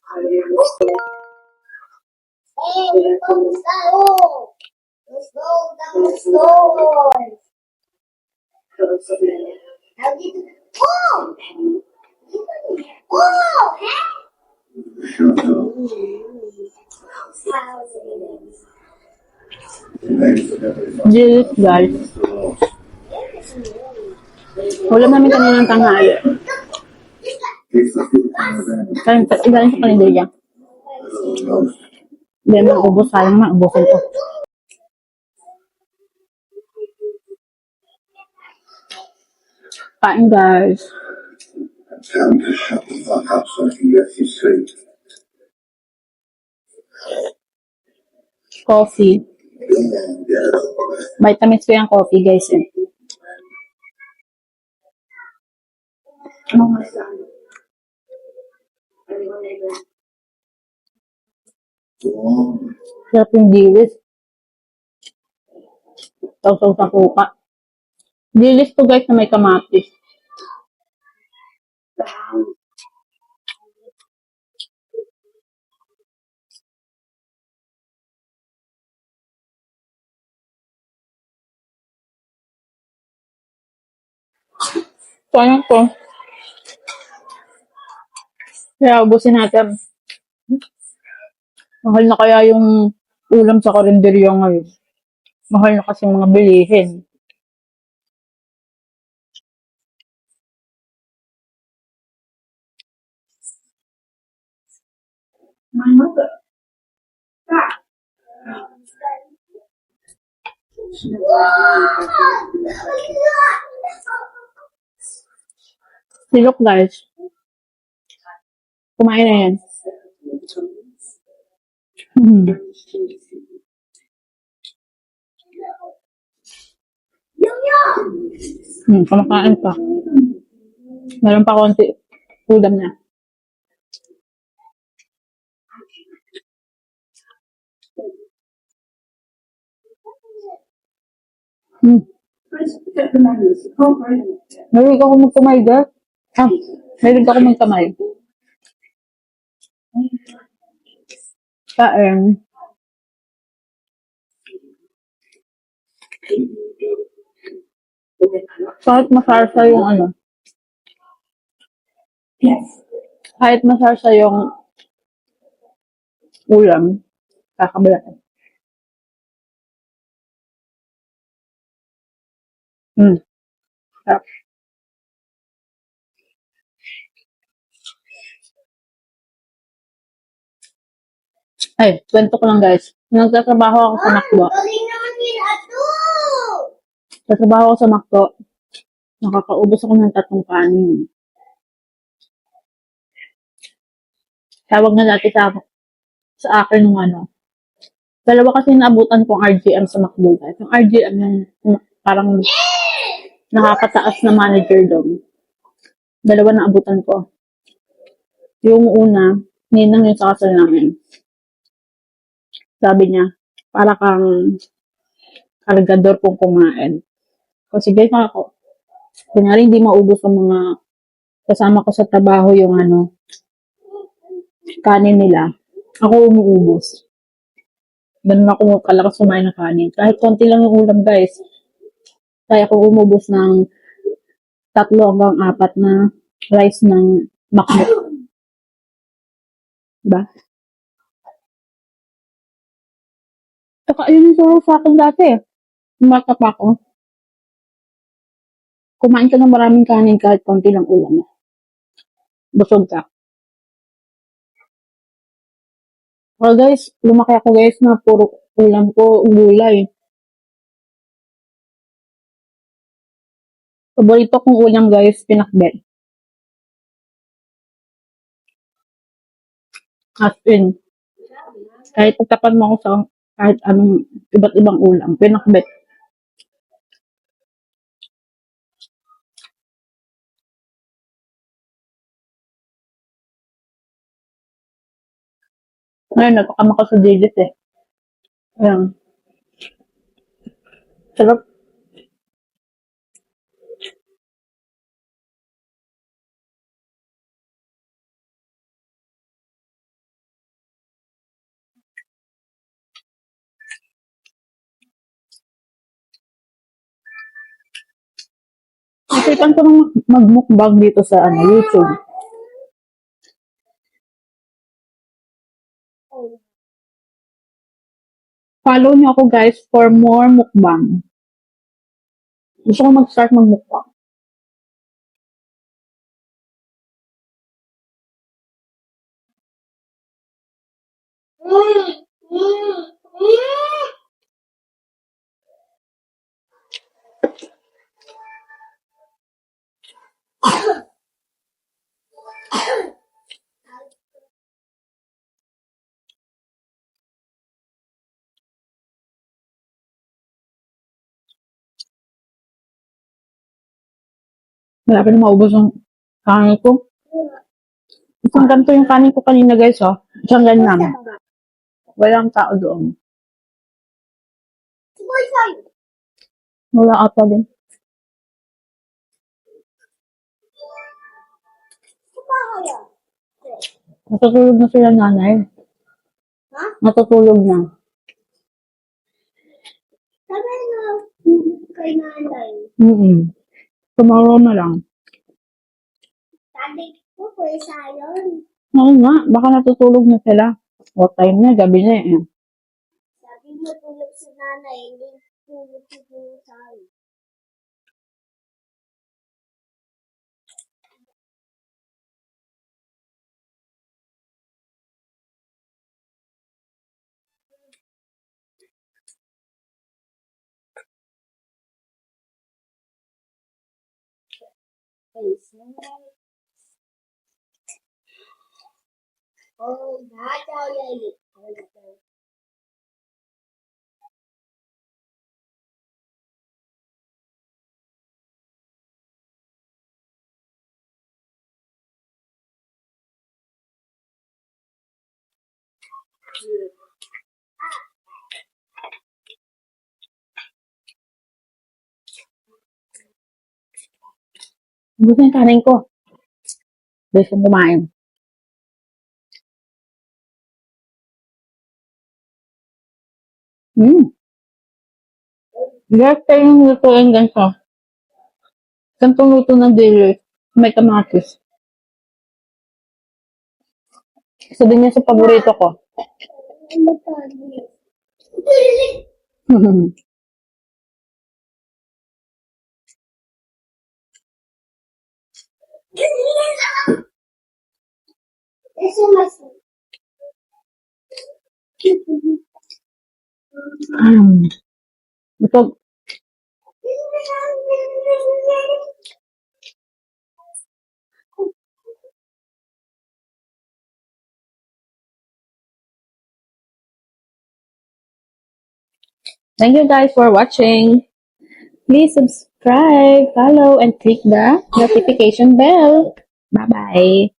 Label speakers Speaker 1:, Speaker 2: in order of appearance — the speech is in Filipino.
Speaker 1: Hey, let's go. Let's go down the stairs. How did you? Oh! Oh!
Speaker 2: Jeez, guys. Ulam namin kanina ng tanghali. Galing sa kalendarya. Hindi naman ubos. Sayang naman, ubusin ko. Kain, guys.
Speaker 3: Time to shut the fuck up so I can get some sleep.
Speaker 2: Coffee. Vitamins ko yung coffee, guys. Sarap yung dilis. Tawsaw sa kuka. Dilis to, guys, na may kamatis. Sayang ko. Kaya ubusin natin. Mahal na kaya yung ulam sa karinderya ngayon. Mahal na kasi mga bilihin.
Speaker 4: My mother.
Speaker 2: Silok, guys. Kumain na yan. Kumakain pa. Meron pa konti ulam na. Mahilig ako magkamay, guys. Mahilig ako magkamay. Kain. Kahit masarsa yung ano.
Speaker 4: Yes.
Speaker 2: Kahit masarsa yung ulam. Kakabala. Sarap. Ay, kwento ko lang, guys. Nagtatrabaho ako sa McDo.
Speaker 1: Galing naman nila ito.
Speaker 2: Nagtatrabaho ako sa McDo. Nakakaubos ako ng 3 kanin. Tawag na dati sa akin nung ano. Dalawa kasi naabutan kong RGM sa McDo, guys. Yung RGM yung parang nakakataas na manager doon. Dalawa naabutan ko. Yung una, ninang yung sa kasal namin. Sabi niya, para kang kargador kung kumain. Kasi guys, kunyari hindi maubos ang mga kasama ko sa trabaho yung kanin nila. Ako umuubos. Ganun ako kalakas kumain ng kanin. Kahit konti lang yung ulam, guys. Kaya ako umubos ng 3 hanggang 4 na rice ng McDo. Diba? Saka yun yung sa akin dati. Umata pa ako. Kumain ka ng maraming kanin kahit konti lang ulam. Busog ka. Well, guys, lumaki ako, guys, na puro ulam ko gulay. Paborito kong ulam, guys, pinakbet. As in, kahit pagtapan mo ako sa kahit anong iba't ibang ulam, pinakbet. Ngayon, nagpakama ko sa dilis eh. Ayan. Sarap. Naisipan ko nang mag-mukbang dito sa YouTube. Follow niyo ako guys for more mukbang. Gusto ko mag-start mag-mukbang. Wala pa na maubos yung kanin ko. Isang ganito yung kanin ko kanina guys, oh. Isang ganyan. Walang tao doon. Wala ata din. Natutulog na sila nanay.
Speaker 1: Ha?
Speaker 2: Natutulog na.
Speaker 1: Sabi na kay nanay.
Speaker 2: Tomorrow na lang.
Speaker 1: Sabi ko, pwesa yun.
Speaker 2: Oo nga, baka natutulog na sila. What time na? Gabi na eh.
Speaker 1: Sabi mo tulog si nanay, hindi tulog si pwesa. Oh, that's all you need.
Speaker 2: Gusto yung kanin ko. Gusto kong kumain. Lahat tayong lutuin ganito. Gantong luto ng deli. May kamatis. Isa din yan sa paborito ko.
Speaker 1: This is my son.
Speaker 2: Ito, thank you guys for watching. Please subscribe, follow, and click the notification bell. Bye-bye.